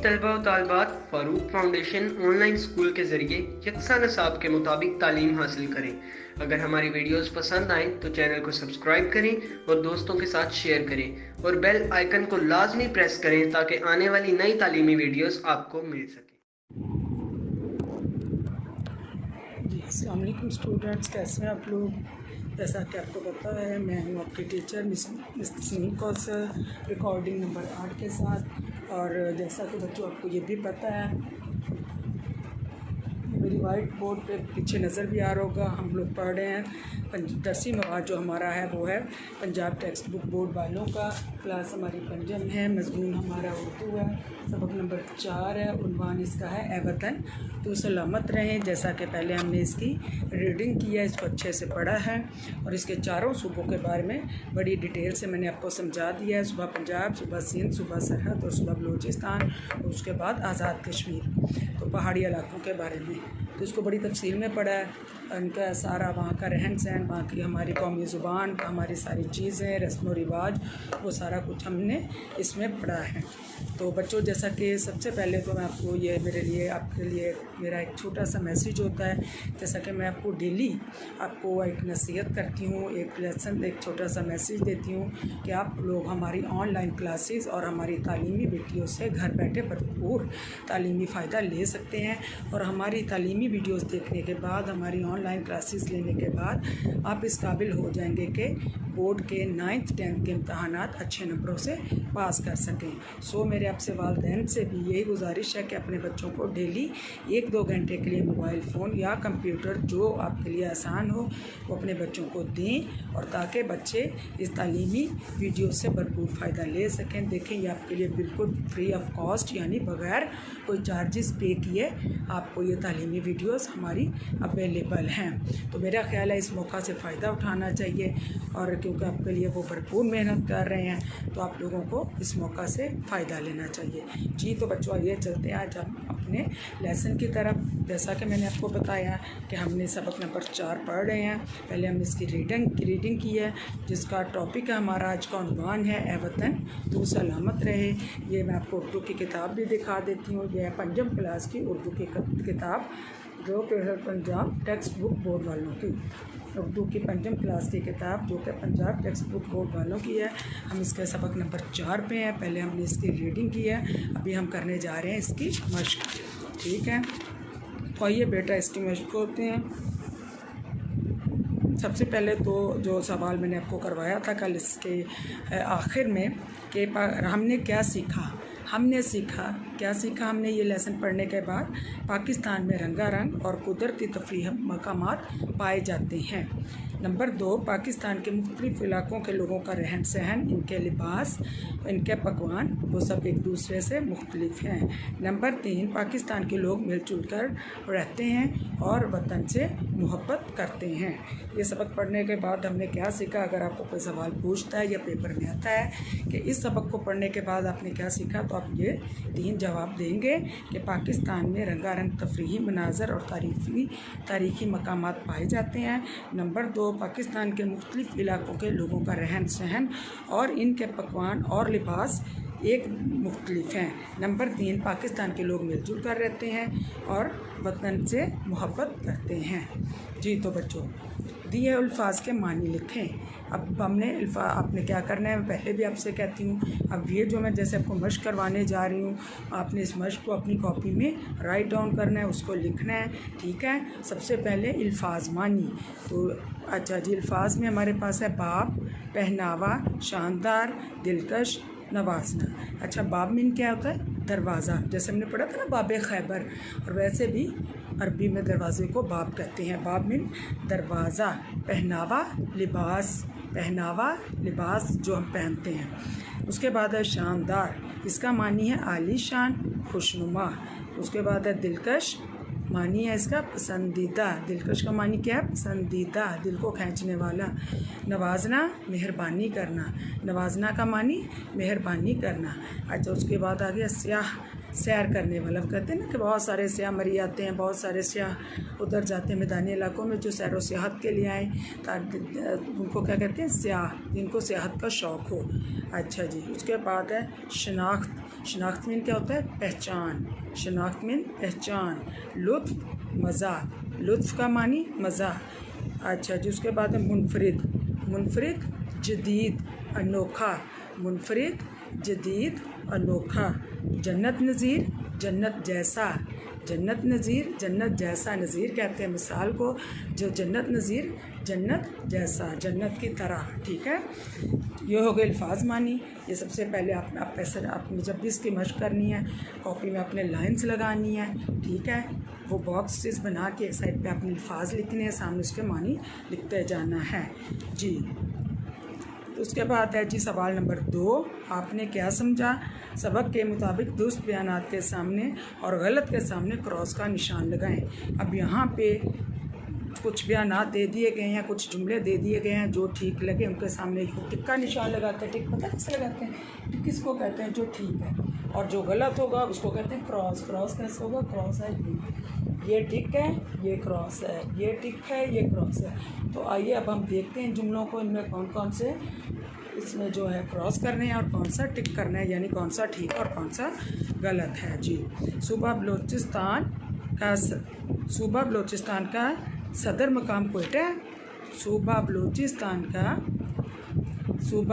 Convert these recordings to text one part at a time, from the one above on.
तलबा व तालिबात Farooq foundation online school के ज़रिए यकसा निसाब के मुताबिक तालीम हासिल करें। अगर हमारी वीडियोस पसंद आएँ तो चैनल को सब्सक्राइब करें और दोस्तों के साथ शेयर करें और बेल आइकन को लाजमी प्रेस करें ताकि आने वाली नई तालीमी वीडियोस आपको मिल सके। जी अस्सलाम वालेकुम स्टूडेंट्स, कैसे हैं आप लोग। जैसा कि आपको पता है मैं हूँ आपकी teacher miss Tasneem Kausar, recording number 8 के साथ। और जैसा कि बच्चों आपको ये भी पता है, मेरी वाइट बोर्ड पे पीछे नज़र भी आ रहा होगा, हम लोग पढ़ रहे हैं दरसी मवाद जो हमारा है वो है पंजाब टेक्स्ट बुक बोर्ड वालों का। क्लास हमारी पंजम है, मजमून हमारा उर्दू है, सबक नंबर 4 है, उन्वान इसका है ए वतन तो सलामत रहें। जैसा कि पहले हमने इसकी रीडिंग किया, इसको अच्छे से पढ़ा है और इसके चारों सूबों के बारे में बड़ी डिटेल से मैंने आपको समझा दिया है। सुबह पंजाब, सुबह सिंध, सुबह सरहद और सुबह बलूचिस्तान और उसके बाद आज़ाद कश्मीर, तो पहाड़ी इलाकों के बारे में। तो इसको बड़ी तफसील में पढ़ा है, उनका सारा वहाँ का रहन सहन, वहाँ की हमारी कौमी ज़ुबान, हमारी सारी चीज़ें, रस्म व रिवाज, वो सारा कुछ हमने इसमें पढ़ा है। तो बच्चों जैसा कि सबसे पहले तो मैं आपको ये मेरे लिए आपके लिए मेरा एक छोटा सा मैसेज होता है। जैसा कि मैं आपको डेली आपको एक नसीहत करती हूँ, एक लेसन, एक छोटा सा मैसेज देती हूँ कि आप लोग हमारी ऑनलाइन क्लासेस और हमारी तालीमी वीडियो से घर बैठे भरपूर तालीमी फ़ायदा ले सकते हैं। और हमारी तालीमी वीडियोस देखने के बाद, हमारी ऑनलाइन क्लासेस लेने के बाद आप इस काबिल हो जाएंगे कि बोर्ड के 9th 10th के इम्तहानात अच्छे नंबरों से पास कर सकें। सो मेरे आपसे वालिदैन से भी यही गुजारिश है कि अपने बच्चों को डेली 1-2 घंटे के लिए मोबाइल फ़ोन या कंप्यूटर जो आपके लिए आसान हो वो अपने बच्चों को दें, और ताकि बच्चे इस तालीमी वीडियो से भरपूर फ़ायदा ले सकें। देखें ये आपके लिए बिल्कुल फ्री ऑफ कॉस्ट, यानी बग़ैर कोई चार्जेस पे किए आपको ये तालीमी वीडियोस हमारी अवेलेबल हैं। तो मेरा ख़्याल है इस मौका से फ़ायदा उठाना चाहिए, और क्योंकि आपके लिए वो भरपूर मेहनत कर रहे हैं तो आप लोगों को इस मौका से फ़ायदा लेना चाहिए। जी तो बच्चों आइए चलते हैं आज हम अपने लेसन की तरफ। जैसा कि मैंने आपको बताया कि हमने सबक नंबर 4 पढ़ रहे हैं। पहले हमने इसकी रीडिंग की है, जिसका टॉपिक है हमारा आज का उन्वान है ए वतन तू सलामत रहे। ये मैं आपको उर्दू की किताब भी दिखा देती हूँ। यह पंजम क्लास की उर्दू की किताब जो कि है पंजाब टेक्स्ट बुक बोर्ड वालों की, उर्दू की पंजम क्लास की किताब जो कि पंजाब टेक्स्ट बुक बोर्ड वालों की है। हम इसके सबक नंबर 4 पे हैं। पहले हमने इसकी रीडिंग की है, अभी हम करने जा रहे हैं इसकी मश्क। ठीक है, तो आइए बेटा इसकी मश्क होते हैं। सबसे पहले तो जो सवाल मैंने आपको करवाया था कल इसके आखिर में कि हमने क्या सीखा, क्या सीखा हमने ये लेसन पढ़ने के बाद। पाकिस्तान में रंगारंग और कुदरती तफरीह मकामात पाए जाते हैं। नंबर 2, पाकिस्तान के मुख्तलिफ़ इलाकों के लोगों का रहन सहन, इनके लिबास, इनके पकवान, वो सब एक दूसरे से मुख्तलिफ हैं। नंबर 3, पाकिस्तान के लोग मिलजुल कर रहते हैं और वतन से मोहब्बत करते हैं। ये सबक पढ़ने के बाद हमने क्या सीखा, अगर आपको कोई सवाल पूछता है या पेपर में आता है कि इस सबक को पढ़ने के बाद आपने क्या सीखा, तो आप ये 3 जवाब देंगे कि पाकिस्तान में रंगारंग तफरीही मनाज़र और तारीख़ी मकामात पाए जाते हैं। नंबर 2, पाकिस्तान के मुख्तलिफ़ इलाकों के लोगों का रहन सहन और इनके पकवान और लिबास एक मुख्तलिफ हैं। नंबर 3, पाकिस्तान के लोग मिलजुल कर रहते हैं और वतन से मोहब्बत करते हैं। जी तो बच्चों दिए अल्फाज के मानी लिखें। अब हमने आपने क्या करना है, मैं पहले भी आपसे कहती हूँ, अब ये जो मैं जैसे आपको मश्क करवाने जा रही हूँ, आपने इस मश्क को अपनी कॉपी में राइट डाउन करना है, उसको लिखना है। ठीक है, सबसे पहले अल्फाज मानी। तो अच्छा जी, अल्फाज में हमारे पास है बाब, पहनावा, शानदार, दिलकश, नवाजना। अच्छा, बाब मीन क्या होता है, दरवाज़ा, जैसे हमने पढ़ा था ना बाब खैबर, और वैसे भी अरबी में दरवाज़े को बाब कहते हैं। बाब मीन दरवाज़ा। पहनावा लिबास जो हम पहनते हैं। उसके बाद है शानदार, इसका मानी है आली शान, खुशनुमा। उसके बाद है दिलकश, मानी है इसका पसंदीदा। दिलकश का मानी क्या है, पसंदीदा, दिल को खींचने वाला। नवाजना, मेहरबानी करना। नवाजना का मानी मेहरबानी करना। अच्छा, उसके बाद आ गया स्याह, सैर करने वाला। कहते हैं ना कि बहुत सारे सयाह मरी आते हैं, बहुत सारे सयाह उधर जाते हैं मैदानी इलाकों में जो सैर व सियाहत के लिए आए, ताकि उनको क्या कहते हैं, सयाह, जिनको सियाहत का शौक़ हो। अच्छा जी, उसके बाद है शनाख्त। शनाख्त मीन क्या होता है, पहचान। शनाख्त मीन पहचान। लुत्फ़ मज़ा, लुत्फ़ का मानी मज़ा। अच्छा जी, उसके बाद है मुनफरिद। मुनफरिद जदीद अनोखा, मुनफरिद जदीद अनोखा। जन्नत नज़ीर, जन्नत जैसा। जन्नत नज़ीर, जन्नत जैसा। नज़ीर कहते हैं मिसाल को, जो जन्नत नज़ीर, जन्नत जैसा, जन्नत की तरह। ठीक है, ये हो गए अल्फाज मानी। ये सबसे पहले आप ऐसे आपने जब भी इसकी मशक करनी है, कॉपी में अपने लाइंस लगानी है। ठीक है, वो बॉक्सेस बना के एक साइड पे अपने अल्फाज लिखने हैं, सामने उसके मानी लिखते जाना है जी। तो उसके बाद है जी सवाल नंबर 2, आपने क्या समझा? सबक के मुताबिक दुरुस्त बयानात के सामने और गलत के सामने क्रॉस का निशान लगाएं। अब यहाँ पे कुछ बयानात दे दिए गए हैं, कुछ जुमले दे दिए गए हैं, जो ठीक लगे उनके सामने टिक का निशान लगाते हैं। टिक पता किसे लगाते हैं? टिक किसको कहते हैं? जो ठीक है, और जो गलत होगा उसको कहते हैं क्रॉस। क्रॉस कैसे होगा? क्रॉस है ये टिक है, ये क्रॉस है, ये टिक है, ये क्रॉस है। तो आइए अब हम देखते हैं जुमलों को, इनमें कौन कौन से इसमें जो है क्रॉस करने हैं और कौन सा टिक करना है, यानी कौन सा ठीक और कौन सा गलत है जी। सूबा बलोचिस्तान का सदर मकाम कोयटा है। सूबा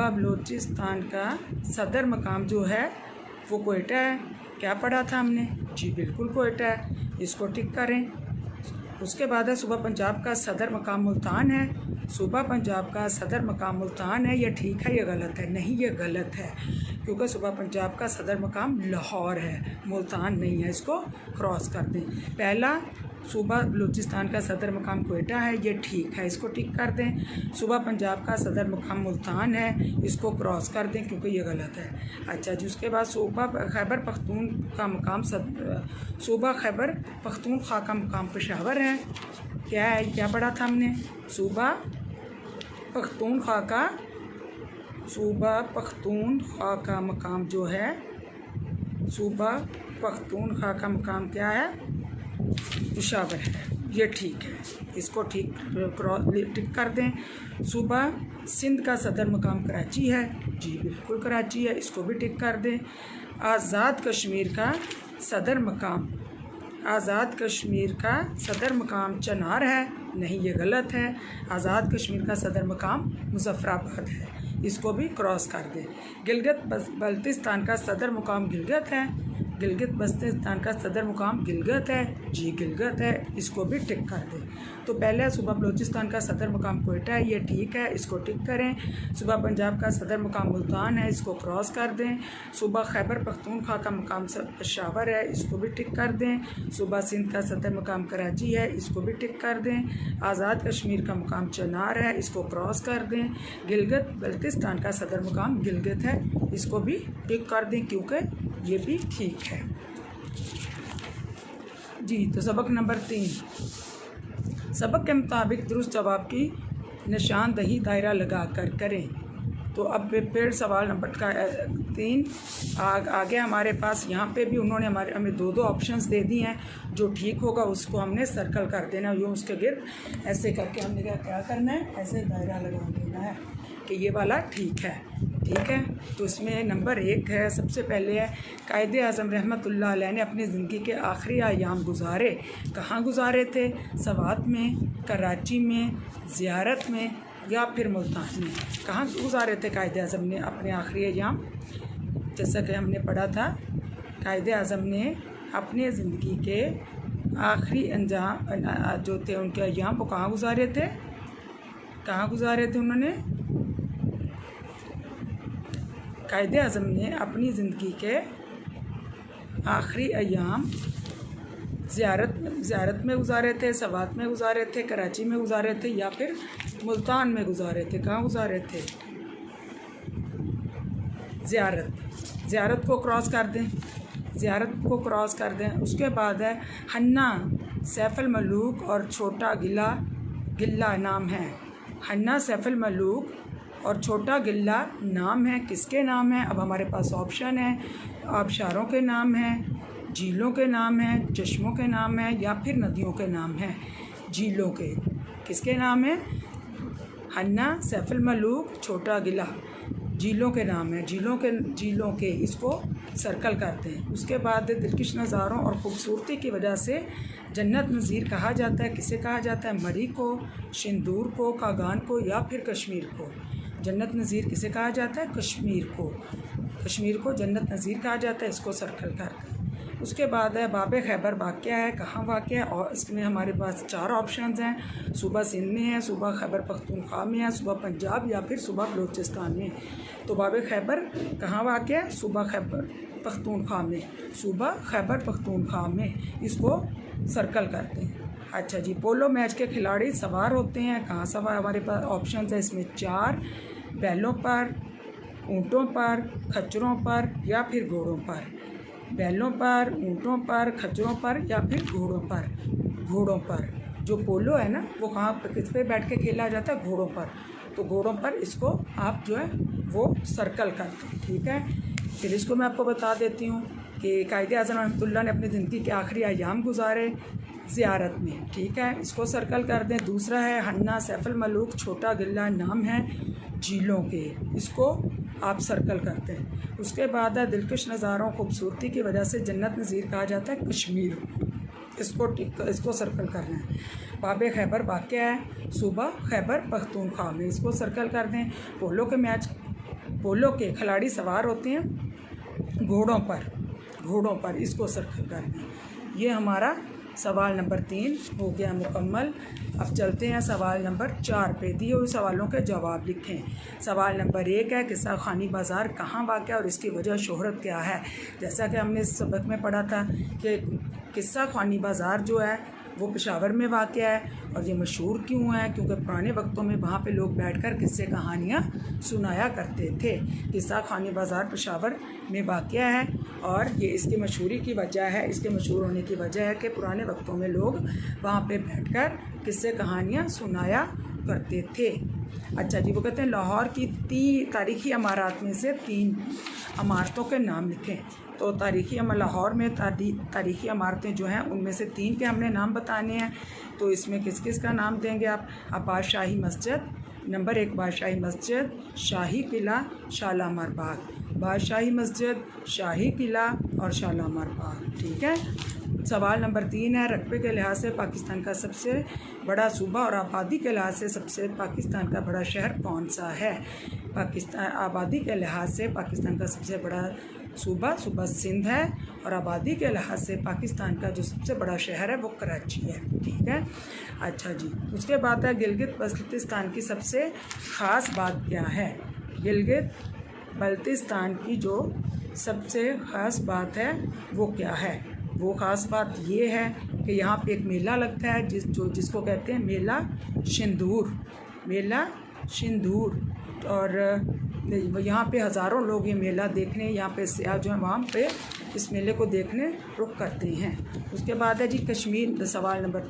बलोचिस्तान का सदर मकाम जो है वो कोयटा है। क्या पढ़ा था हमने? जी बिल्कुल कोयटा है, इसको टिक करें। उसके बाद है सूबा पंजाब का सदर मकाम मुल्तान है। सूबा पंजाब का सदर मकाम मुल्तान है, ये ठीक है, ये गलत है? नहीं, ये गलत है, क्योंकि सूबा पंजाब का सदर मकाम लाहौर है, मुल्तान नहीं है। इसको क्रॉस कर दें। पहला सूबा बलूचिस्तान का सदर मकाम कोयटा है, ये ठीक है, इसको टिक कर दें। सूबा पंजाब का सदर मकाम मुल्तान है, इसको क्रॉस कर दें क्योंकि ये गलत है। अच्छा जी, उसके बाद सूबा खैबर पख्तूनख्वा का मकाम पेशावर है। क्या है? क्या पढ़ा था हमने? सूबा पख्तूनख्वा का मकाम जो है, सूबा पख्तूनख्वा का मकाम क्या है? पेशावर है, ये ठीक है, इसको टिक कर दें। सूबा सिंध का सदर मकाम कराची है। जी बिल्कुल कराची है, इसको भी टिक कर दें। आज़ाद कश्मीर का सदर मकाम चनार है। नहीं, ये गलत है। आज़ाद कश्मीर का सदर मकाम मुजफ्फराबाद है, इसको भी क्रॉस कर दें। गिलगित बल्तिस्तान का सदर मुकाम गिलगित है। गिलगित बल्तिस्तान का सदर मुकाम गिलगित है। जी गिलगित है, इसको भी टिक कर दें। तो पहले सूबा बलूचिस्तान का सदर मुकाम कोयटा है, ये ठीक है, इसको टिक करें। सूबा पंजाब का सदर मुकाम मुल्तान है, इसको क्रॉस कर दें। सूबा खैबर पख्तूनख्वा का मुकाम पेशावर है, इसको भी टिक कर दें। सूबा सिंध का सदर मुकाम कराची है, इसको भी टिक कर दें। आज़ाद कश्मीर का मुकाम चनार है, इसको क्रॉस कर दें। गिलगित बल्तिस्तान का सदर मुकाम गिलगित है, इसको भी टिक कर दें क्योंकि ये भी ठीक है जी। तो सबक नंबर 3, सबक के मुताबिक दुरुस्त जवाब की निशानदही दायरा लगा कर करें। तो अब फिर सवाल नंबर 3 आगे हमारे पास यहाँ पे भी उन्होंने हमें 2 ऑप्शंस दे दी हैं। जो ठीक होगा उसको हमने सर्कल कर देना, यूँ उसके गिर्द ऐसे करके हमने क्या करना है, ऐसे दायरा लगा देना है कि ये वाला ठीक है। ठीक है, तो इसमें नंबर 1 है, सबसे पहले है कायदे आज़म रहमतुल्लाह अलैह ने अपनी ज़िंदगी के आखिरी अयाम गुजारे। कहाँ गुजारे थे? सवात में, कराची में, ज़ियारत में या फिर मुल्तान में। कहाँ गुजारे थे कायदे आज़म ने अपने आखिरी अयाम? जैसा कि हमने पढ़ा था, कायदे आज़म ने अपने ज़िंदगी के आखिरी अंजाम जो थे उनके अयाम वो कहाँ गुजारे थे? कहाँ गुजारे थे उन्होंने? कायदे आज़म ने अपनी ज़िंदगी के आखिरी अयाम ज़ियारत में गुजारे थे, सवात में गुजारे थे, कराची में गुजारे थे या फिर मुल्तान में गुजारे थे। कहाँ गुजारे थे? ज़ियारत को क्रॉस कर दें, ज़ियारत को क्रॉस कर दें। उसके बाद है हन्ना सैफुल मलूक और छोटा गिल्ला नाम है। हन्ना सैफुल मलूक और छोटा गिल्ला नाम है, किसके नाम है? अब हमारे पास ऑप्शन है, आबशारों के नाम हैं, झीलों के नाम हैं, चश्मों के नाम हैं या फिर नदियों के नाम हैं। झीलों के किसके नाम हैं? हन्ना, सैफुल मलूक, छोटा गिला, झीलों के नाम है। झीलों के इसको सर्कल करते हैं। उसके बाद दिलकश नज़ारों और ख़ूबसूरती की वजह से जन्नत नज़ीर कहा जाता है। किसे कहा जाता है? मरी को, सिंदूर को, कागान को या फिर कश्मीर को। जन्नत नज़ीर किसे कहा जाता है? कश्मीर को जन्नत नज़ीर कहा जाता है। इसको सर्कल करते हैं। उसके बाद है बाब खैबर वाक़या है, कहाँ वाक़या है? और इसमें हमारे पास 4 ऑप्शंस हैं। सूबा सिंध में है, सूबा खैबर पख्तूनख्वा में है, सूबा पंजाब या फिर सूबा बलूचिस्तान में। तो बाब खैबर कहाँ वाक़या है? सूबा खैबर पख्तूनख्वा में, सूबा खैबर पख्तूनख्वा में। इसको सर्कल करते हैं। अच्छा जी, पोलो मैच के खिलाड़ी सवार होते हैं। कहाँ सवार? हमारे पास ऑप्शन है इसमें 4, बैलों पर, ऊँटों पर, खच्चरों पर या फिर घोड़ों पर। बैलों पर, ऊँटों पर, खच्चरों पर या फिर घोड़ों पर। जो पोलो है ना, वो कहाँ पर, किस पे बैठ के खेला जाता है? घोड़ों पर। तो घोड़ों पर इसको आप जो है वो सर्कल करते हैं। ठीक है, फिर इसको मैं आपको बता देती हूँ कि कायद-ए-आज़म रहमतुल्लाह ने अपनी ज़िंदगी के आखिरी अयाम गुजारे ज़ियारत में। ठीक है, इसको सर्कल कर दें। दूसरा है हन्ना, सैफुल मलूक, छोटा गिल्ला, नाम है झीलों के। इसको आप सर्कल करते हैं। उसके बाद है दिलकश नज़ारों ख़ूबसूरती की वजह से जन्नत नज़ीर कहा जाता है कश्मीर। इसको सर्कल करना है। बाब खैबर वाक़या है सूबा खैबर पख्तूनख्वा में। इसको सर्कल कर दें। पोलो के खिलाड़ी सवार होते हैं घोड़ों पर। इसको सर्कल कर दें। ये हमारा सवाल नंबर 3 हो गया मुकम्मल। अब चलते हैं सवाल नंबर 4 पे। दिए हुए सवालों के जवाब लिखें। सवाल नंबर 1 है किस्सा खानी बाज़ार कहाँ वाक़या और इसकी वजह शोहरत क्या है? जैसा कि हमने इस सबक में पढ़ा था कि किस्सा खानी बाज़ार जो है वो पेशावर में वाक़या है। और ये मशहूर क्यों है? क्योंकि पुराने वक्तों में वहाँ पे लोग बैठकर किस्से कहानियाँ सुनाया करते थे। किस्सा खानी बाज़ार पेशावर में वाक़या है और ये इसकी मशहूरी की वजह है, इसके मशहूर होने की वजह है कि पुराने वक्तों में लोग वहाँ पे बैठकर किस्से कहानियाँ सुनाया करते थे। अच्छा जी, वो कहते हैं लाहौर की 3 तारीख़ी इमारत में से 3 इमारतों के नाम लिखें। तो लाहौर में तारीख़ी इमारतें जो हैं उनमें से 3 के हमने नाम बताने हैं। तो इसमें किस किस का नाम देंगे आप? बादशाही मस्जिद, नंबर 1 बादशाही मस्जिद, शाही किला, शालामार बाग। बादशाही मस्जिद, शाही किला और शालामार बाग। ठीक है। सवाल नंबर 3 है रकबे के लिहाज से पाकिस्तान का सबसे बड़ा सूबा और आबादी के लिहाज से सबसे पाकिस्तान का बड़ा शहर कौन सा है? आबादी के लिहाज से पाकिस्तान का सबसे बड़ा सूबा सिंध है और आबादी के लिहाज से पाकिस्तान का जो सबसे बड़ा शहर है वो कराची है। ठीक है। अच्छा जी, उसके बाद है गिलगित बल्तिस्तान की सबसे ख़ास बात क्या है? गिलगित बल्तिस्तान की जो सबसे ख़ास बात है वो क्या है? वो ख़ास बात ये है कि यहाँ पे एक मेला लगता है जिसको कहते हैं मेला सिंदूर। और यहाँ पे हज़ारों लोग ये मेला देखने, यहाँ पे सयाह जो है वहाँ पे इस मेले को देखने रुक करते हैं। उसके बाद है जी कश्मीर। सवाल नंबर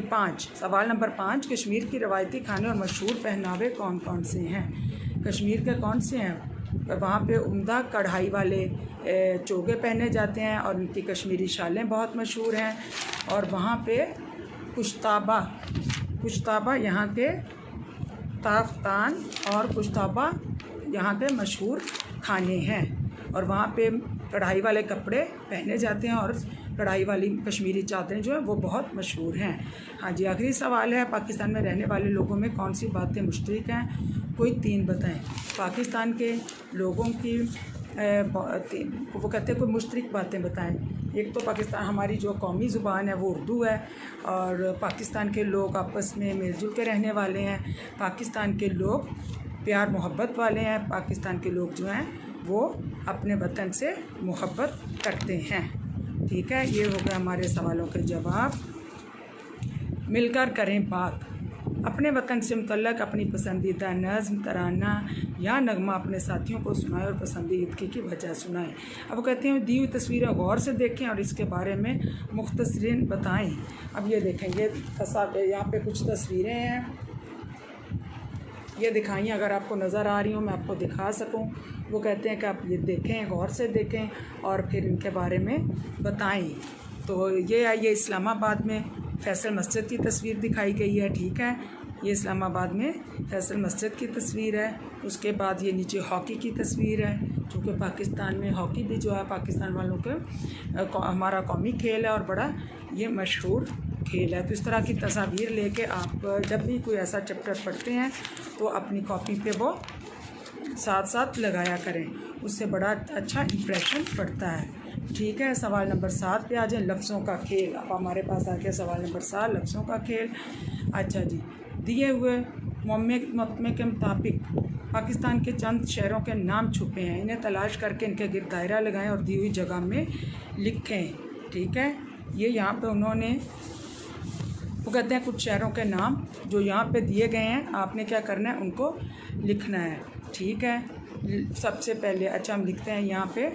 5। सवाल नंबर 5, कश्मीर की रवायती खाने और मशहूर पहनावे कौन कौन से हैं? कश्मीर के कौन से हैं? वहाँ पे उम्दा कढ़ाई वाले चोगे पहने जाते हैं और उनकी कश्मीरी शालें बहुत मशहूर हैं। और वहाँ पे कुश्ताबा यहाँ के ताफ्तान और कुश्ताबा यहाँ के मशहूर खाने हैं। और वहाँ पे कढ़ाई वाले कपड़े पहने जाते हैं और कढ़ाई वाली कश्मीरी चादरें जो हैं वो बहुत मशहूर हैं। हाँ जी, आखिरी सवाल है पाकिस्तान में रहने वाले लोगों में कौन सी बातें मुश्तरक हैं? कोई 3 बताएं। पाकिस्तान के लोगों की वो कहते हैं कोई मुश्तरक बातें बताएं। एक तो पाकिस्तान हमारी जो कौमी ज़ुबान है वो उर्दू है और पाकिस्तान के लोग आपस में मिलजुल के रहने वाले हैं। पाकिस्तान के लोग प्यार मोहब्बत वाले हैं। पाकिस्तान के लोग जो हैं वो अपने वतन से मोहब्बत करते हैं। ठीक है, ये हो गए हमारे सवालों के जवाब। मिलकर करें बात। अपने वतन से मुतल्लक अपनी पसंदीदा नज़्म, तराना या नगमा अपने साथियों को सुनाएं और पसंदीदगी की वजह सुनाएं। अब कहते हैं दी हुई तस्वीरें गौर से देखें और इसके बारे में मुख्तसरीन बताएं। अब ये देखें, ये यहाँ पे कुछ तस्वीरें हैं ये दिखाइए, अगर आपको नज़र आ रही हो मैं आपको दिखा सकूं। वो कहते हैं कि आप ये देखें, गौर से देखें और फिर इनके बारे में बताएं। तो ये इस्लामाबाद में फैसल मस्जिद की तस्वीर दिखाई गई है, ठीक है। ये इस्लामाबाद में फैसल मस्जिद की तस्वीर है। उसके बाद ये नीचे हॉकी की तस्वीर है, क्योंकि पाकिस्तान में हॉकी भी जो है पाकिस्तान वालों के हमारा कौमी खेल है और बड़ा ये मशहूर खेल है। तो इस तरह की तस्वीर लेके आप जब भी कोई ऐसा चैप्टर पढ़ते हैं तो अपनी कॉपी पे वो साथ साथ लगाया करें, उससे बड़ा अच्छा इम्प्रेशन पड़ता है, ठीक है। सवाल नंबर 7 पे आ जाए, लफ्ज़ों का खेल। अब हमारे पास आ गया सवाल नंबर 7, लफ्ज़ों का खेल। अच्छा जी, दिए हुए मौमे के मुताबिक पाकिस्तान के चंद शहरों के नाम छुपे हैं, इन्हें तलाश करके इनके गिर्द दायरा लगाएं और दी हुई जगह में लिखें, ठीक है। ये यहाँ पे उन्होंने वो कहते हैं कुछ शहरों के नाम जो यहाँ पे दिए गए हैं, आपने क्या करना है, उनको लिखना है, ठीक है। सबसे पहले अच्छा हम लिखते हैं यहाँ पे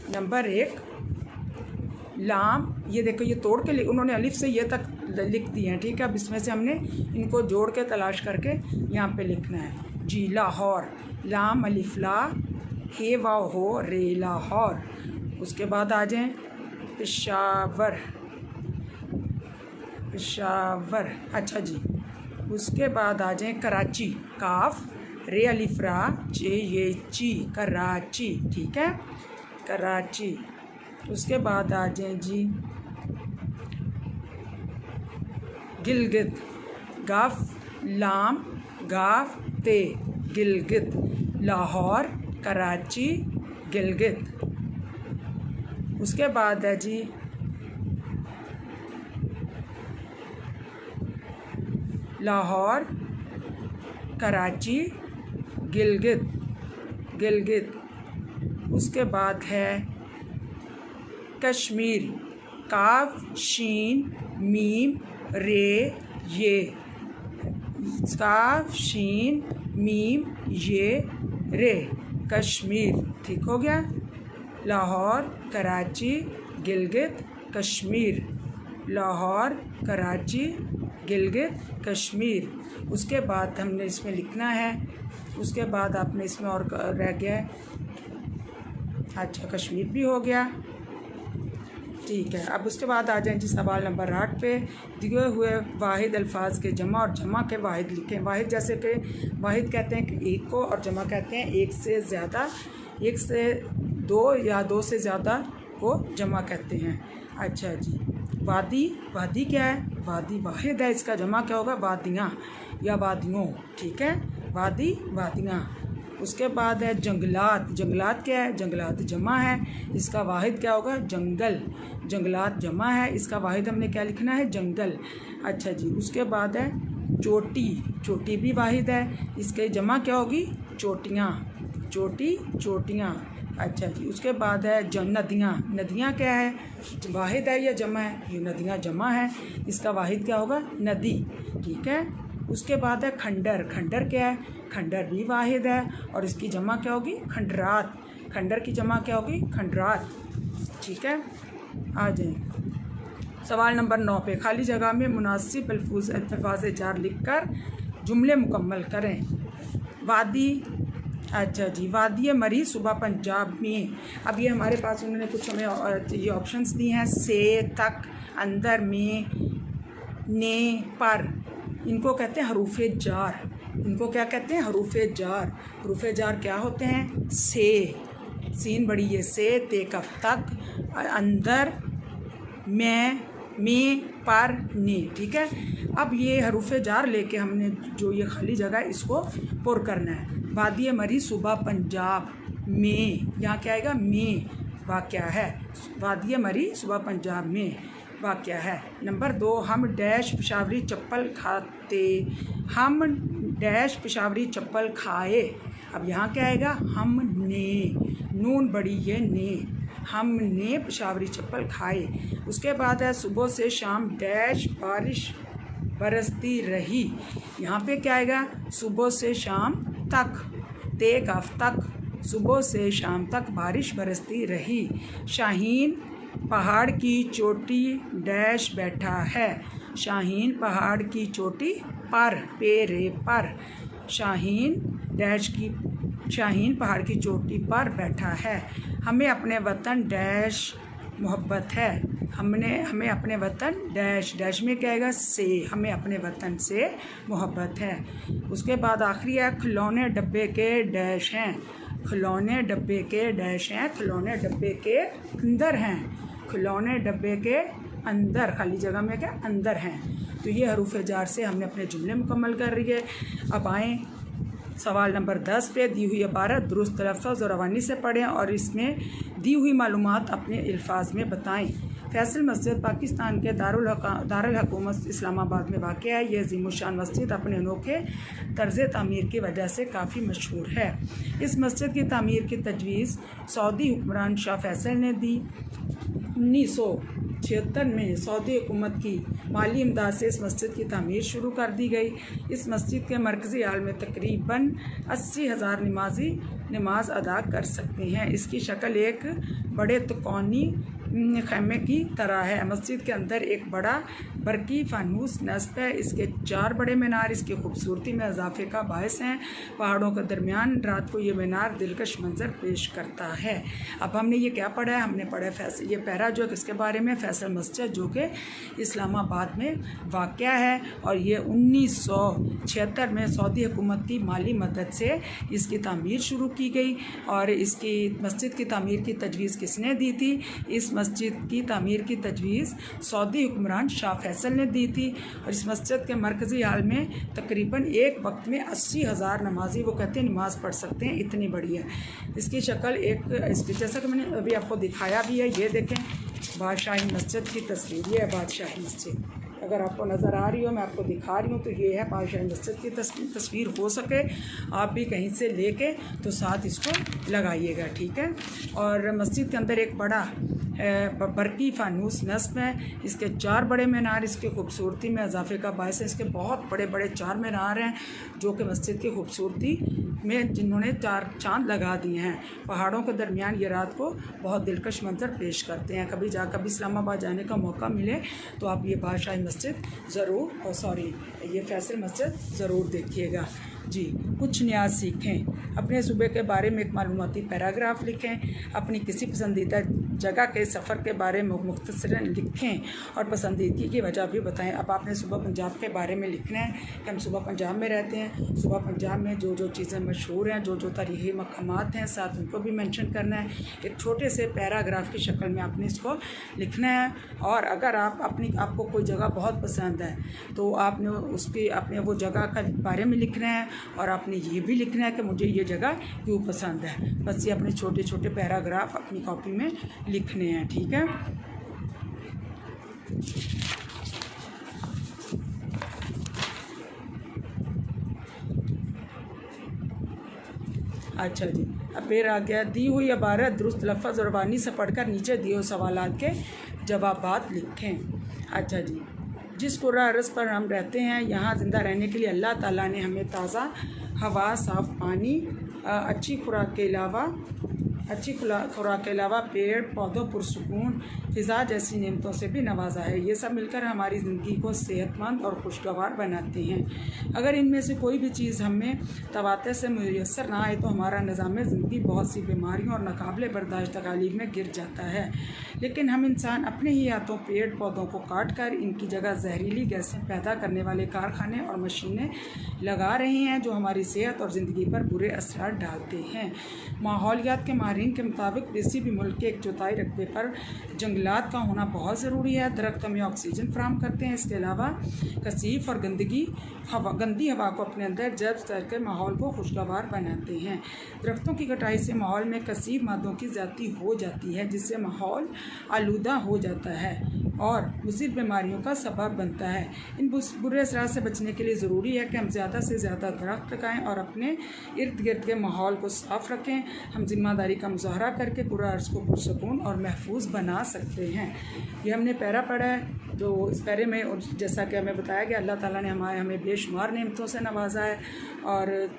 नंबर 1 लाम। ये देखो, ये तोड़ के उन्होंने अलिफ से ये तक लिख दिए हैं, ठीक है। अब इसमें से हमने इनको जोड़ के तलाश करके यहाँ पे लिखना है जी। लाहौर, लाम अलिफ ला हे वा हो रे लाहौर। उसके बाद आ जाएं पेशावर, पेशावर, अच्छा जी। उसके बाद आ जाएं कराची, काफ रे अलिफ्रा चे ये ची, कराची, ठीक है, कराची। उसके बाद आ जाएं जी गिलगित, गाफ लाम गाफ ते, गिलगित, लाहौर, कराची, गिलगित। उसके बाद है जी लाहौर, कराची, गिलगित, गिलगित। उसके बाद है कश्मीर, काफ शीन मीम रे ये, काफ शीन मीम ये रे, कश्मीर, ठीक हो गया। लाहौर, कराची, गिलगित, कश्मीर, लाहौर, कराची, गिलगित, कश्मीर। उसके बाद हमने इसमें लिखना है, उसके बाद आपने इसमें और रह गया है, अच्छा कश्मीर भी हो गया, ठीक है। अब उसके बाद आ जाएं जी सवाल नंबर 8 पे। दिए हुए वाहिद अल्फाज के जमा और जमा के वाहिद लिखें। वाहिद जैसे कि वाहिद कहते हैं कि एक को, और जमा कहते हैं एक से ज़्यादा, एक से दो या दो से ज़्यादा को जमा कहते हैं। अच्छा जी, वादी, वादी क्या है, वादी वाहिद है, इसका जमा क्या होगा, वादियाँ या वादियों, ठीक है, वादी, वादियाँ। उसके बाद है जंगलात, जंगलात क्या है, जंगलात जमा है, इसका वाहिद क्या होगा, जंगल, जंगलात जमा है, इसका वाहिद हमने क्या लिखना है, जंगल। अच्छा जी, उसके बाद है चोटी, चोटी भी वाहिद है, इसके जमा क्या होगी, चोटियाँ, चोटी, चोटियाँ। अच्छा जी, उसके बाद है नदियाँ, नदियाँ क्या है, वाहिद है या जमा है, ये नदियाँ जमा है, इसका वाहिद क्या होगा, नदी, ठीक है। उसके बाद है खंडर, खंडर क्या है, खंडर भी वाहिद है और इसकी जमा क्या होगी, खंडरात, खंडर की जमा क्या होगी, खंडरात, ठीक है। आ जाए सवाल नंबर 9 पे। खाली जगह में मुनासिब अल्फाज जार लिखकर जुमले मुकम्मल करें। वादी, अच्छा जी, वादी मरी सुबह पंजाब में। अब ये हमारे पास उन्होंने कुछ हमें ये ऑप्शंस दी हैं, से, तक, अंदर, में, ने, पर। इनको कहते हैं हरूफ जार, इनको क्या कहते हैं, हरूफ जार। हरूफ जार क्या होते हैं, से, सीन बड़ी है, से, ते कफ, तक, अंदर, में, पर, ने, ठीक है। अब ये हरूफ जार लेके हमने जो ये खाली जगह है इसको पुर करना है। वादी मरी सुबह पंजाब में, यहाँ क्या आएगा, में, वाक़या है, वादी मरी सुबह पंजाब में वाक़या है। नंबर 2, हम डैश पेशावरी चप्पल खाते, हम डैश पेशावरी चप्पल खाए। अब यहाँ क्या आएगा, हमने, नून बड़ी है, ने, हमने पेशावरी चप्पल खाए। उसके बाद है सुबह से शाम डैश बारिश बरसती रही। यहाँ पे क्या आएगा, सुबह से शाम तक, ते काफ, तक, सुबह से शाम तक बारिश बरसती रही। शाहीन पहाड़ की चोटी डैश बैठा है, शाहीन पहाड़ की चोटी पर, पे रे पर शाहीन पहाड़ की चोटी पर बैठा है। हमें अपने वतन डैश मोहब्बत है। हमें अपने वतन डैश में क्या आएगा, से, हमें अपने वतन से मोहब्बत है। उसके बाद आखिरी है, खिलौने डब्बे के डैश हैं। खिलौने डब्बे के डैश हैं, खिलौने डब्बे के अंदर हैं। खिलौने डब्बे के अंदर, खाली जगह में क्या, अंदर हैं। तो ये हरूफ जार से हमने अपने जुमले मुकम्मल कर लिए। अब आएँ सवाल नंबर 10 पे। दी हुई इबारत दुरुस्त तलफ़्फ़ुज़ और रवानी से पढ़ें और इसमें दी हुई मालूमात अपने अल्फाज में बताएं। फैसल मस्जिद पाकिस्तान के दारुल हुकूमत इस्लामाबाद में वाक़ है। ये अज़ीमुश्शान मस्जिद अपने अनोखे तर्ज़ तामीर की वजह से काफ़ी मशहूर है। इस मस्जिद की तामीर की तजवीज़ सऊदी हुक्मरान शाह फैसल ने दी। 1976 में सऊदी हुकूमत की माली इमदाद से इस मस्जिद की तामीर शुरू कर दी गई। इस मस्जिद के मरकज़ी हाल में तकरीबन 80,000 नमाजी नमाज अदा कर सकते हैं। इसकी शक्ल एक बड़े तकोनी खैमे की तरह है। मस्जिद के अंदर एक बड़ा बरकी फानूस नस्ब है। इसके 4 बड़े मीनार इसकी खूबसूरती में इजाफे का बायस हैं। पहाड़ों के दरमियान रात को ये मीनार दिलकश मंजर पेश करता है। अब हमने ये क्या पढ़ा है, हमने पढ़ा ये पैरा जो किसके बारे में, फैसल मस्जिद जो कि इस्लामाबाद में वाक़या है। और ये 1976 में सऊदी हुकूमत की माली मदद से इसकी तामीर शुरू की गई। और इसकी मस्जिद की तामीर की तजवीज़ किसने दी थी? इस मस्जिद की तामीर की तजवीज़ सऊदी हुक्मरान शाह फैसल ने दी थी। और इस मस्जिद के मरकज़ी हाल में तकरीबन एक वक्त में 80,000 नमाजी, वो कहते हैं, नमाज़ पढ़ सकते हैं, इतनी बड़ी है। इसकी शक्ल इसकी जैसा कि मैंने अभी आपको दिखाया भी है, ये देखें बादशाही मस्जिद की तस्वीर, ये है बादशाही मस्जिद। अगर आपको नज़र आ रही हो, मैं आपको दिखा रही हूँ, तो ये है बादशाही मस्जिद की तस्वीर। हो सके आप भी कहीं से लेके तो साथ इसको लगाइएगा, ठीक है। और मस्जिद के अंदर एक बड़ा बरकी फानूस नस्ब है। इसके 4 बड़े मीनार इसकी खूबसूरती में इजाफे का बायस है। इसके बहुत बड़े बड़े 4 मीनार हैं जो कि मस्जिद की खूबसूरती में जिन्होंने 4 चांद लगा दिए हैं। पहाड़ों के दरमियान ये रात को बहुत दिलकश मंजर पेश करते हैं। कभी इस्लामाबाद जाने का मौका मिले तो आप ये बादशाही मस्जिद ज़रूर ये फैसल मस्जिद ज़रूर देखिएगा जी। कुछ नया सीखें। अपने सूबे के बारे में एक मालूमाती पैराग्राफ लिखें। अपनी किसी पसंदीदा जगह के सफ़र के बारे में मुख्तसरन लिखें और पसंदीदगी की वजह भी बताएं। अब आपने सूबा पंजाब के बारे में लिखना है कि हम सूबा पंजाब में रहते हैं। सूबा पंजाब में जो जो चीज़ें मशहूर हैं, जो जो तारीख़ी मकामात हैं, साथ उनको भी मेंशन करना है। एक छोटे से पैराग्राफ की शक्ल में आपने इसको लिखना है। और अगर आपको कोई जगह बहुत पसंद है तो आपने वो जगह का बारे में लिखना है। और आपने ये भी लिखना है कि मुझे ये जगह क्यों पसंद है। बस ये अपने छोटे छोटे पैराग्राफ अपनी कॉपी में लिखने हैं, ठीक है। अच्छा जी, अब फिर आ गया दी हुई इबारत दुरुस्त लफ्ज़ और वानी से पढ़कर नीचे दिए हुए सवालात के जवाबात लिखें। अच्छा जी, जिस कुर्रा अर्ज़ पर हम रहते हैं, यहाँ ज़िंदा रहने के लिए अल्लाह ताला ने हमें ताज़ा हवा, साफ़ पानी, अच्छी खुराक के अलावा पेड़ पौधों, पुरसुकून फ़िज़ा जैसी नेमतों से भी नवाजा है। ये सब मिलकर हमारी ज़िंदगी को सेहतमंद और खुशगवार बनाते हैं। अगर इनमें से कोई भी चीज़ हमें तवाते से मुयस्सर ना आए तो हमारा निज़ाम ज़िंदगी बहुत सी बीमारियों और नाकाबिले बर्दाश्त तकालीफ में गिर जाता है। लेकिन हम इंसान अपने ही हाथों पेड़ पौधों को काट कर इनकी जगह जहरीली गैसें पैदा करने वाले कारखाने और मशीनें लगा रहे हैं जो हमारी सेहत और ज़िंदगी पर बुरे असर डालते हैं। माहौलियात के माहिरीन के मुताबिक किसी भी मुल्क के 1/4 रकबे पर जंगलात का होना बहुत ज़रूरी है। दरख्त हमें ऑक्सीजन फराहम करते हैं। इसके अलावा कसीफ और गंदी हवा को अपने अंदर जब्त करके माहौल को खुशगवार बनाते हैं। दरख्तों की कटाई से माहौल में कसीफ मादों की ज़्यादती हो जाती है जिससे माहौल आलूदा हो जाता है और मुज़र बीमारियों का सबब बनता है। इन बुरे असरात से बचने के लिए ज़रूरी है कि हम ज़्यादा से ज़्यादा दरख्त लगाएँ और अपने इर्द गिर्द के माहौल को साफ़ रखें। हम ज़िम्मेदारी का मुजाहरा करके पूरा अर्ज़ को पुरसकून और महफूज बना सकते हैं। ये हमने पैरा पढ़ा है। जो इस पैरे में, और जैसा कि हमें बताया गया, अल्लाह ताला ने हमें बेशुमार नेमतों से नवाजा है। और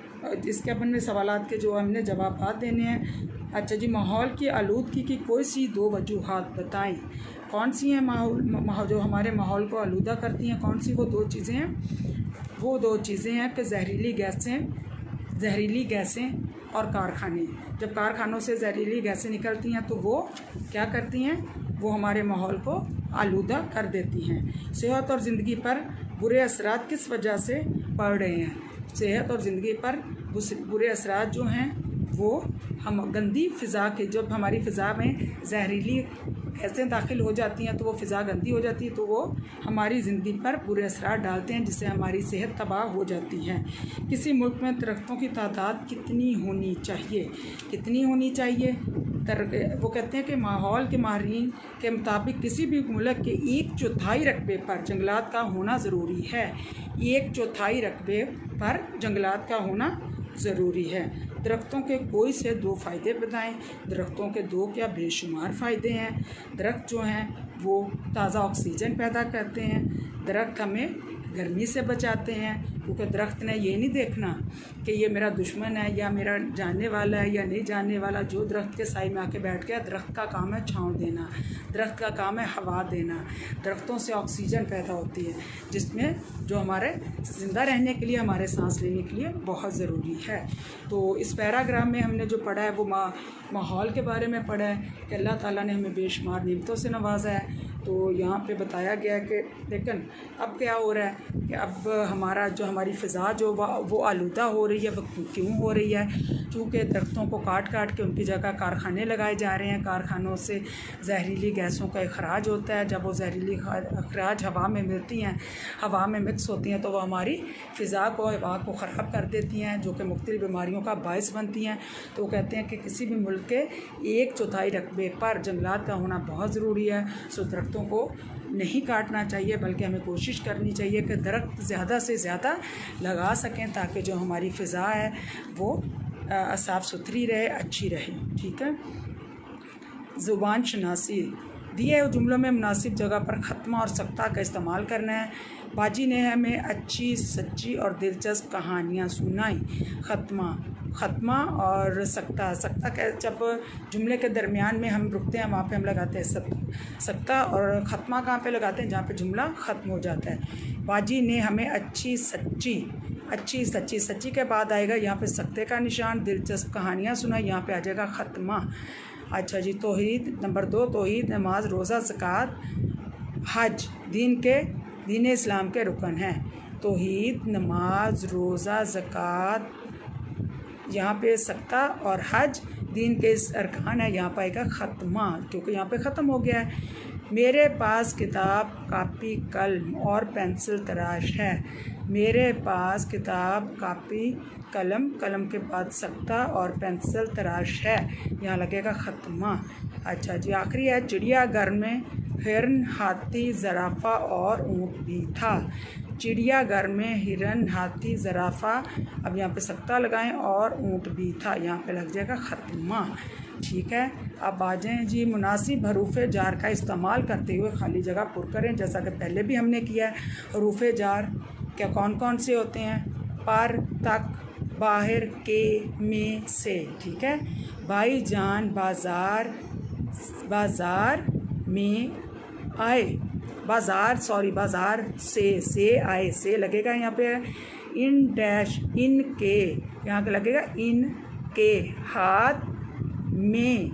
इसके अपन सवालात के जो हमने जवाब देने हैं। अच्छा जी, माहौल की आलूदगी की कोई सी 2 वजूहात बताएं। कौन सी हैं जो हमारे माहौल को आलूदा करती हैं, कौन सी वो 2 चीज़ें हैं? वो 2 चीज़ें हैं कि जहरीली गैसें और कारखाने। जब कारखानों से जहरीली गैसें निकलती हैं तो वो क्या करती हैं, वो हमारे माहौल को आलूदा कर देती हैं। सेहत और ज़िंदगी पर बुरे असरात किस वजह से पड़ रहे हैं? सेहत और ज़िंदगी पर बुरे असरात जो हैं वो हम गंदी फ़िज़ा के, जब हमारी फ़िज़ा में जहरीली गैसें दाखिल हो जाती हैं तो वो फ़िज़ा गंदी हो जाती है, तो वो हमारी ज़िंदगी पर बुरे असरात डालते हैं, जिससे हमारी सेहत तबाह हो जाती है। किसी मुल्क में दरख्तों की तादाद कितनी होनी चाहिए? वो कहते हैं कि माहौल के माहिरीन के मुताबिक किसी भी मुल्क के 1/4 रकबे पर जंगलात का होना ज़रूरी है। 1/4 रकबे पर जंगलात का होना ज़रूरी है। दरख्तों के कोई से 2 फ़ायदे बताएं। दरख्तों के 2 क्या बेशुमार फ़ायदे हैं। दरख्त जो हैं वो ताज़ा ऑक्सीजन पैदा करते हैं। दरख्त हमें गर्मी से बचाते हैं, क्योंकि दरख्त ने ये नहीं देखना कि ये मेरा दुश्मन है या मेरा जानने वाला है या नहीं जानने वाला। जो दरख्त के साए में आके बैठ गया, दरख्त का काम है छाँव देना, दरख्त का काम है हवा देना। दरख्तों से ऑक्सीजन पैदा होती है, जिसमें जो हमारे ज़िंदा रहने के लिए, हमारे सांस लेने के लिए बहुत ज़रूरी है। तो इस पैराग्राफ में हमने जो पढ़ा है वो माहौल के बारे में पढ़ा है कि अल्लाह ताला ने हमें बेशुमार नेमतों से नवाजा है। तो यहाँ पे बताया गया कि लेकिन अब क्या हो रहा है कि अब हमारी फ़िज़ा जो वो आलूदा हो रही है। वो क्यों हो रही है? क्योंकि दरख्तों को काट के उनकी जगह कारखाने लगाए जा रहे हैं। कारखानों से जहरीली गैसों का अखराज होता है। जब वो जहरीली अखराज हवा में मिलती हैं, हवा में मिक्स होती हैं, तो वो हमारी फ़िज़ा को, हवा को ख़राब कर देती हैं, जो कि मुख्तलिफ़ बीमारियों का बायस बनती हैं। तो वो कहते हैं कि किसी भी मुल्क के 1/4 रकबे पर जंगलात का होना बहुत ज़रूरी है। सो दरख्तों को नहीं काटना चाहिए, बल्कि हमें कोशिश करनी चाहिए कि दरख्त ज़्यादा से ज़्यादा लगा सकें, ताकि जो हमारी फ़िज़ा है वो साफ़ सुथरी रहे, अच्छी रहे। ठीक है। ज़ुबान शनासी। दिए हुए जुमलों में मुनासिब जगह पर ख़त्मा और सख्ता का इस्तेमाल करना है। बाजी ने हमें अच्छी, सच्ची और दिलचस्प कहानियाँ सुनाई। ख़त्मा और सख्ता का जब जुमले के दरमियान में हम रुकते हैं, वहाँ पे हम लगाते हैं सख्ता, और ख़त्मा कहाँ पे लगाते हैं? जहाँ पे जुमला ख़त्म हो जाता है। बाजी ने हमें अच्छी सच्ची के बाद आएगा यहाँ पे सख्ते का निशान। दिलचस्प कहानियाँ सुनाई, यहाँ पे आ जाएगा ख़त्मा। अच्छा जी। तौहीद नंबर 2, तौहीद नमाज, रोज़ा, ज़कात, हज दीन इस्लाम के रुकन हैं। तौहीद, नमाज, रोज़ा, ज़कात, यहाँ पे सख्ता और हज दीन के अरकान है। यहाँ पर आएगा ख़त्मा, क्योंकि यहाँ पे ख़त्म हो गया है। मेरे पास किताब, कापी, कलम और पेंसिल तराश है। मेरे पास किताब, कापी, कलम के बाद सख्ता और पेंसिल तराश है, यहाँ लगेगा ख़त्मा। अच्छा जी। आखिरी है, चिड़ियाघर में हिरन, हाथी, ज़राफ़ा और ऊँट भी था। चिड़ियाघर में हिरन, हाथी, ज़राफ़ा, अब यहाँ पे सख्ता लगाएं, और ऊँट भी था, यहाँ पे लग जाएगा ख़त्मा। ठीक है। अब आ जाएँ जी। मुनासिब हरूफ़ जार का इस्तेमाल करते हुए खाली जगह पुर करें, जैसा कि पहले भी हमने किया है। हरूफ़ जार क्या कौन कौन से होते हैं? पर, तक, बाहर, के, में, से। ठीक है। भाईजान बाज़ार में आए, बाज़ार से आए, से लगेगा यहाँ पे। इन डैश, इनके, यहाँ पे लगेगा इनके हाथ में,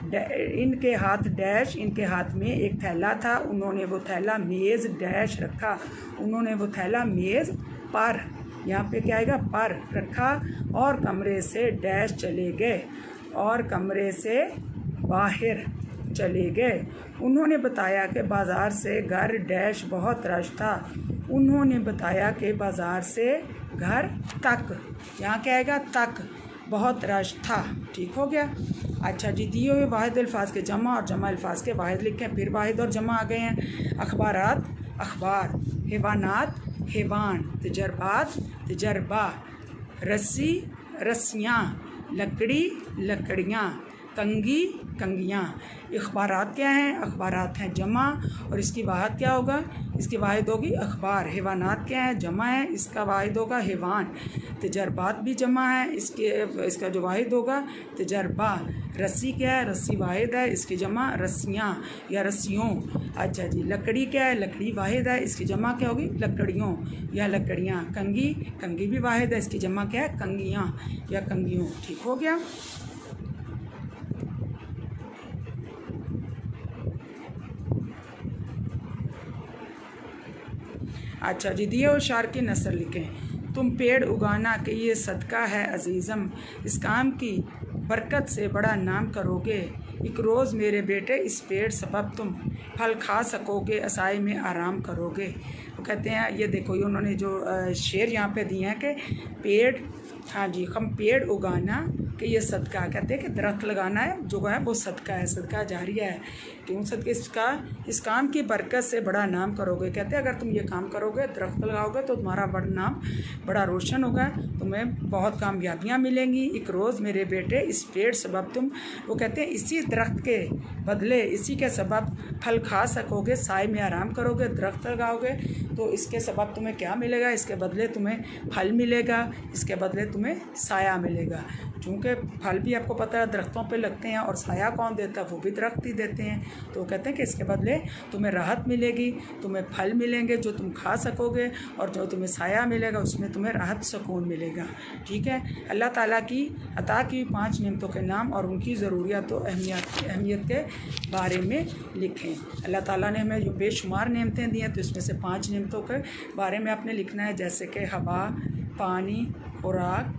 इनके हाथ डैश, इनके हाथ में एक थैला था। उन्होंने वो थैला मेज़ डैश रखा, उन्होंने वो थैला मेज़ पर, यहाँ पे क्या आएगा? पर रखा। और कमरे से डैश चले गए, और कमरे से बाहर चले गए। उन्होंने बताया कि बाज़ार से घर डैश बहुत रश था। उन्होंने बताया कि बाज़ार से घर तक, यहाँ क्या आएगा? तक, बहुत रश था। ठीक हो गया। अच्छा जी। दिए हुए वाहिद अल्फाज के जमा और जमा अल्फाज के वाहिद लिखें। फिर वाहिद और जमा आ गए हैं। अखबारात, अखबार, हैवानात, हैवान, तजर्बात, तजर्बा, रस्सी, रस्सियाँ, लकड़ी, लकड़ियाँ, कंगी, कंगियाँ। अखबारात क्या हैं? अखबारात हैं जमा, और इसकी वाहिद क्या होगा? इसकी वाहिद होगी अखबार। हैवानात क्या है? जमा है, इसका वाहिद होगा हैवान। तजर्बात भी जमा है, इसका जो वाहिद होगा तजर्बा। रस्सी क्या है? रस्सी वाहिद है, इसकी जमा रस्सियाँ या रस्सियों। अच्छा जी, लकड़ी क्या है? लकड़ी वाहिद है, इसकी जमा क्या होगी? लकड़ियों या लकड़ियाँ। कंगी, कंगी भी वाहिद है, इसकी जमा क्या है? कंगियाँ या कंगियों। ठीक हो गया। अच्छा जी, दिए और शार की नस्ल लिखें। तुम पेड़ उगाना कि ये सदका है अजीज़म, इस काम की बरकत से बड़ा नाम करोगे। एक रोज़ मेरे बेटे इस पेड़ सबब तुम फल खा सकोगे, असाई में आराम करोगे। वो कहते हैं, ये देखो, ये उन्होंने जो शेर यहाँ पे दिए हैं कि पेड़, हाँ जी, हम पेड़ उगाना कि ये सदका, कहते हैं कि दरख्त लगाना है जो है वो सदका है, सदका जारिया है। क्यों सदका? इस काम की बरकत से बड़ा नाम करोगे। कहते हैं अगर तुम ये काम करोगे, दरख्त लगाओगे, तो तुम्हारा बड़ा नाम बड़ा रोशन होगा, तुम्हें बहुत कामयाबियाँ मिलेंगी। एक रोज़ मेरे बेटे इस पेड़ सबब तुम, वो कहते हैं इसी दरख्त के बदले, इसी के सबब फल खा सकोगे, साए में आराम करोगे। दरख्त लगाओगे तो इसके सबब तुम्हें क्या मिलेगा? इसके बदले तुम्हें फल मिलेगा, इसके बदले तुम्हें साया मिलेगा। चूँकि फल भी आपको पता है दरख्तों पे लगते हैं, और साया कौन देता है? वो भी दरख्त ही देते हैं। तो वो कहते हैं कि इसके बदले तुम्हें राहत मिलेगी, तुम्हें फल मिलेंगे जो तुम खा सकोगे, और जो तुम्हें साया मिलेगा उसमें तुम्हें राहत सुकून मिलेगा। ठीक है। अल्लाह ताला की अता की 5 नेमतों के नाम और उनकी ज़रूरियत और अहमियत के बारे में लिखें। अल्लाह ताला ने हमें जो बेशुमार नेमतें दी हैं, तो इसमें से 5 नेमतों के बारे में आपने लिखना है, जैसे कि हवा, पानी, खुराक,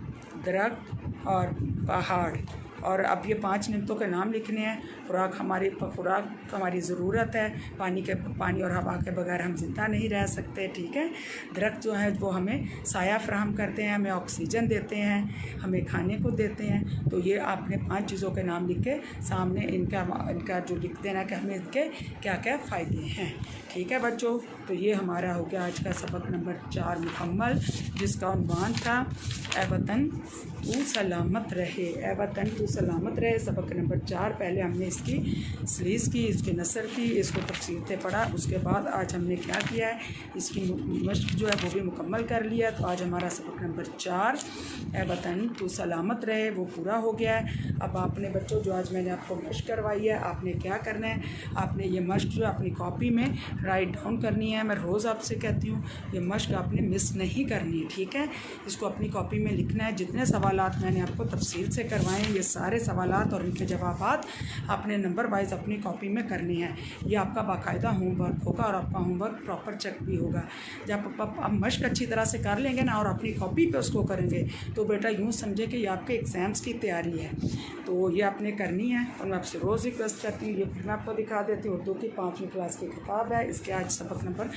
दरख्त और पहाड़। और अब ये 5 नेमतों के नाम लिखने हैं। खुराक हमारी ज़रूरत है, पानी और हवा के बगैर हम ज़िंदा नहीं रह सकते। ठीक है। दरख्त जो है वो हमें साया फ्राहम करते हैं, हमें ऑक्सीजन देते हैं, हमें खाने को देते हैं। तो ये आपने 5 चीज़ों के नाम लिख के सामने इनका जो लिख देना कि हमें इनके क्या क्या फ़ायदे हैं। ठीक है बच्चों, तो ये हमारा हो गया आज का सबक नंबर 4 मुकम्मल, जिसका उन्वान था ए वतन तू सलामत रहे। ए वतन तू सलामत रहे, सबक नंबर 4। पहले हमने इसकी स्लीज़ की, इसकी नसर की, इसको तफसील से पढ़ा। उसके बाद आज हमने क्या किया है, इसकी मश्क जो है वो भी मुकम्मल कर लिया। तो आज हमारा सबक नंबर 4 ए वतन तू सलामत रहे वो पूरा हो गया है। अब आपने बच्चों, जो आज मैंने आपको मश्क करवाई है, आपने क्या करना है, आपने ये मश्क जो अपनी कॉपी में राइट डाउन करनी है। मैं रोज़ आपसे कहती हूँ ये मश्क आपने मिस नहीं करनी है। ठीक है। इसको अपनी कॉपी में लिखना है। जितने सवालात मैंने आपको तफसील से करवाए हैं, ये सारे सवालात और उनके जवाबात आपने नंबर वाइज अपनी कॉपी में करने हैं। ये आपका बाकायदा होमवर्क होगा और आपका होमवर्क प्रॉपर चेक भी होगा। जब आप मश्क अच्छी तरह से कर लेंगे ना और अपनी कॉपी पे उसको करेंगे, तो बेटा यूँ समझे कि ये आपके एग्ज़ाम्स की तैयारी है। तो ये आपने करनी है, और मैं आपसे रोज़ रिक्वेस्ट करती हूँ। ये फिर मैं आपको दिखा देती हूँ, उर्दू की 5वीं क्लास की किताब है। इसके आज सबक नंबर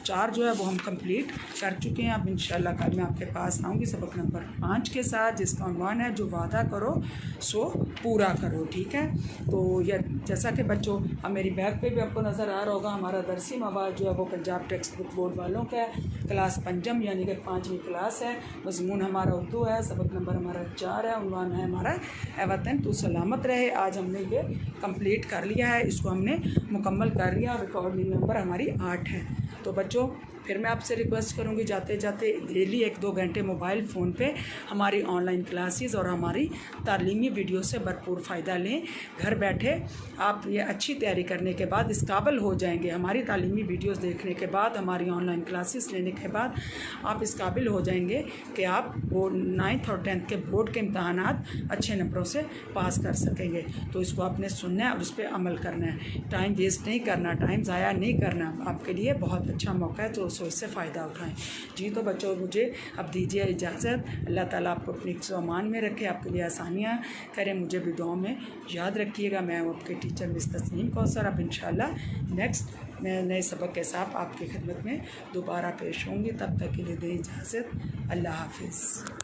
4 जो है वो हम कंप्लीट कर चुके हैं। अब इंशाल्लाह कल मैं आपके पास आऊँगी सबक नंबर 5 के साथ, जिसका उन्वान है जो वादा करो सो पूरा करो। ठीक है। तो यह जैसा कि बच्चों, अब मेरी बैग पे भी आपको नज़र आ रहा होगा, हमारा दरसी मवाद जो है वो पंजाब टेक्स्ट बुक बोर्ड वालों का है। क्लास पंचम यानी कि 5वीं क्लास है। मज़मून हमारा उर्दू है। सबक नंबर हमारा 4 है। उन्वान है हमारा ए वतन तू सलामत रहे। आज हमने ये कंप्लीट कर लिया है, इसको हमने मुकम्मल कर लिया। रिकॉर्डिंग नंबर हमारी 8 है। तो बच्चों, फिर मैं आपसे रिक्वेस्ट करूंगी, जाते जाते डेली 1-2 घंटे मोबाइल फ़ोन पे हमारी ऑनलाइन क्लासेस और हमारी तालीमी वीडियो से भरपूर फ़ायदा लें। घर बैठे आप ये अच्छी तैयारी करने के बाद इस काबिल हो जाएंगे। हमारी तालीमी वीडियोस देखने के बाद, हमारी ऑनलाइन क्लासेस लेने के बाद आप इस काबिल हो जाएंगे कि आप बोर्ड 9th और 10th के बोर्ड के इम्तहानात अच्छे नंबरों से पास कर सकेंगे। तो इसको आपने सुनना है और उस पर अमल करना है। टाइम वेस्ट नहीं करना, टाइम ज़ाया नहीं करना। आपके लिए बहुत अच्छा मौका है, तो इससे फ़ायदा उठाएं। जी तो बच्चों, मुझे अब दीजिए इजाज़त। अल्लाह ताला आपको अपनी अमान में रखे, आपके लिए आसानियाँ करें। मुझे भी दुआ में याद रखिएगा। मैं आपके टीचर मिस तस्नीम कौसर। अब इंशाल्लाह नेक्स्ट मैं नए सबक के साथ आपकी खिदमत में दोबारा पेश होंगी। तब तक के लिए दें इजाज़त। अल्लाह हाफिज़।